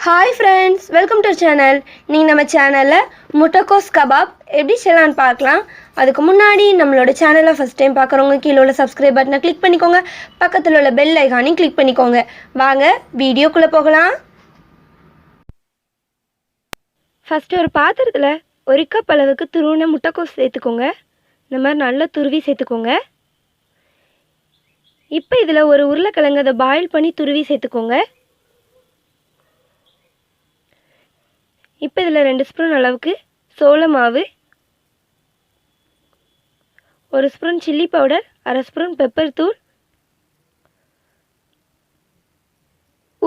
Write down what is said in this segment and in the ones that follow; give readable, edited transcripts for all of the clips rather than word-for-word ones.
Hi friends, welcome to our channel. நீங்க நம்ம சேனல்ல முட்டைக்கோஸ் கபாப் எப்படி செய்யலாம்னு பார்க்கலாம். அதுக்கு முன்னாடி நம்மளோட சேனலை ஃபர்ஸ்ட் டைம் பார்க்குறவங்க கீழே உள்ள சப்ஸ்கிரைப் பட்டனை கிளிக் பண்ணிக்கோங்க. பக்கத்தில் உள்ள பெல் ஐகானையும் கிளிக் பண்ணிக்கோங்க. வாங்க வீடியோக்குள்ளே போகலாம். ஃபர்ஸ்ட் ஒரு பாத்திரத்தில் ஒரு கப் அளவுக்கு துருவின முட்டைக்கோஸ் சேர்த்துக்கோங்க. இந்த மாதிரி நல்லா துருவி சேர்த்துக்கோங்க. இப்போ இதில் ஒரு உருளைக்கிழங்கு அதை பாயில் பண்ணி துருவி சேர்த்துக்கோங்க. இப்போ இதில் 2 ஸ்பூன் அளவுக்கு சோள மாவு, 1 spoon chilli powder, 1/2 spoon pepper தூள்,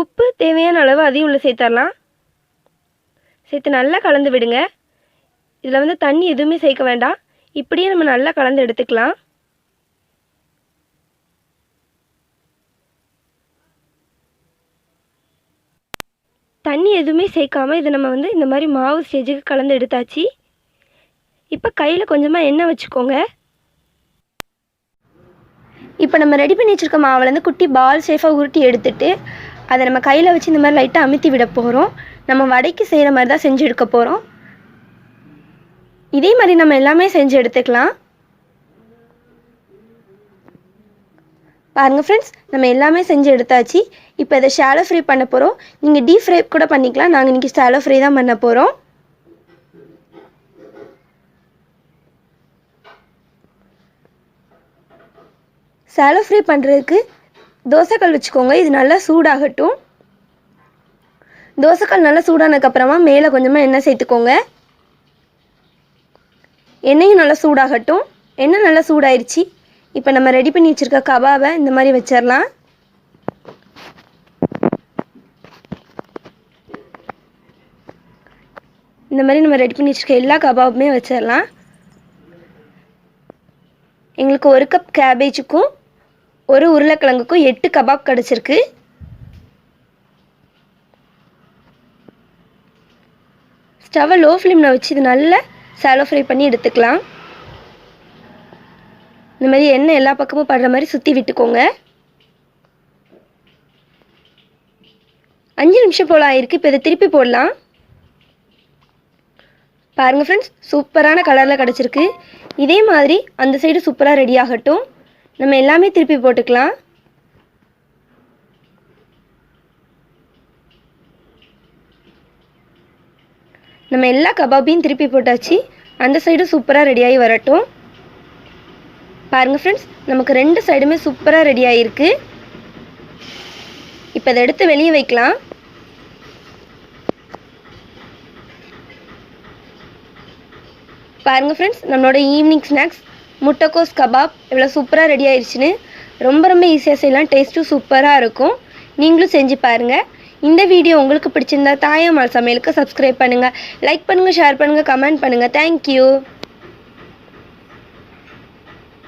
உப்பு தேவையான அளவு அதையும் உள்ள சேர்த்துடலாம். சேர்த்து நல்லா கலந்து விடுங்க. இதில் தண்ணி எதுவுமே சேர்க்க வேண்டாம். இப்படியே நம்ம நல்லா கலந்து எடுத்துக்கலாம். தண்ணி எதுவுமே சேர்க்காமல் இதை நம்ம இந்த மாதிரி மாவு ஸ்டேஜுக்கு கலந்து எடுத்தாச்சு. இப்போ கையில் கொஞ்சமாக எண்ணெய் வச்சுக்கோங்க. இப்போ நம்ம ரெடி பண்ணி வச்சுருக்க மாவுலேருந்து குட்டி பால் ஷேஃபாக உருட்டி எடுத்துட்டு அதை நம்ம கையில் வச்சு இந்த மாதிரி லைட்டாக அமுத்தி விட போகிறோம். நம்ம வடைக்கு செய்கிற மாதிரி தான் செஞ்சு எடுக்க போகிறோம். இதே மாதிரி நம்ம எல்லாமே செஞ்சு எடுத்துக்கலாம். பாருங்கள் ஃப்ரெண்ட்ஸ், நம்ம எல்லாமே செஞ்சு எடுத்தாச்சு. இப்போ இதை ஷாலோ ஃப்ரை பண்ண போகிறோம். நீங்கள் டீப் ஃப்ரை கூட பண்ணிக்கலாம். நாங்கள் இன்றைக்கி ஷாலோ ஃப்ரை தான் பண்ண போகிறோம். ஷாலோ ஃப்ரை பண்ணுறதுக்கு தோசைக்கல் வச்சுக்கோங்க. இது நல்லா சூடாகட்டும். தோசைக்கல் நல்லா சூடானதுக்கப்புறமா மேலே கொஞ்சமாக எண்ணெய் சேர்த்துக்கோங்க. எண்ணெயும் நல்லா சூடாகட்டும். எண்ணெய் நல்லா சூடாயிருச்சு. இப்போ நம்ம ரெடி பண்ணி வச்சுருக்க கபாபை இந்த மாதிரி வச்சிடலாம். இந்த மாதிரி நம்ம ரெடி பண்ணி வச்சுருக்க எல்லா கபாபுமே வச்சிடலாம். எங்களுக்கு 1 கப் கேபேஜுக்கும் 1 உருளைக்கிழங்குக்கும் 8 கபாப் கிடச்சிருக்கு. ஸ்டவ்வை லோ ஃப்ளேமில் வச்சு இது நல்லா ஷாலோ ஃப்ரை பண்ணி எடுத்துக்கலாம். இந்த மாதிரி எண்ணெய் எல்லா பக்கமும் படுற மாதிரி சுற்றி விட்டுக்கோங்க. 5 நிமிஷம் போல் ஆயிருக்கு. இப்போ இதை திருப்பி போடலாம். பாருங்கள் ஃப்ரெண்ட்ஸ், சூப்பரான கலரில் கிடச்சிருக்கு. இதே மாதிரி அந்த சைடு சூப்பராக ரெடி ஆகட்டும். நம்ம எல்லாமே திருப்பி போட்டுக்கலாம். நம்ம எல்லா கபாபையும் திருப்பி போட்டாச்சு. அந்த சைடும் சூப்பராக ரெடியாகி வரட்டும். பாருங்கள் ஃப்ரெண்ட்ஸ், நமக்கு 2 சைடுமே சூப்பராக ரெடி ஆகிருக்கு. இப்போ அதை எடுத்து வெளியே வைக்கலாம். பாருங்கள் ஃப்ரெண்ட்ஸ், நம்மளோட ஈவினிங் ஸ்நாக்ஸ் முட்டைக்கோஸ் கபாப் எவ்வளோ சூப்பராக ரெடி ஆயிடுச்சுன்னு. ரொம்ப ஈஸியாக செய்யலாம். டேஸ்ட்டும் சூப்பராக இருக்கும். நீங்களும் செஞ்சு பாருங்கள். இந்த வீடியோ உங்களுக்கு பிடிச்சிருந்தா தாயம்மாள் சமையலுக்கு சப்ஸ்கிரைப் பண்ணுங்கள், லைக் பண்ணுங்கள், ஷேர் பண்ணுங்கள், கமெண்ட் பண்ணுங்கள். தேங்க்யூ.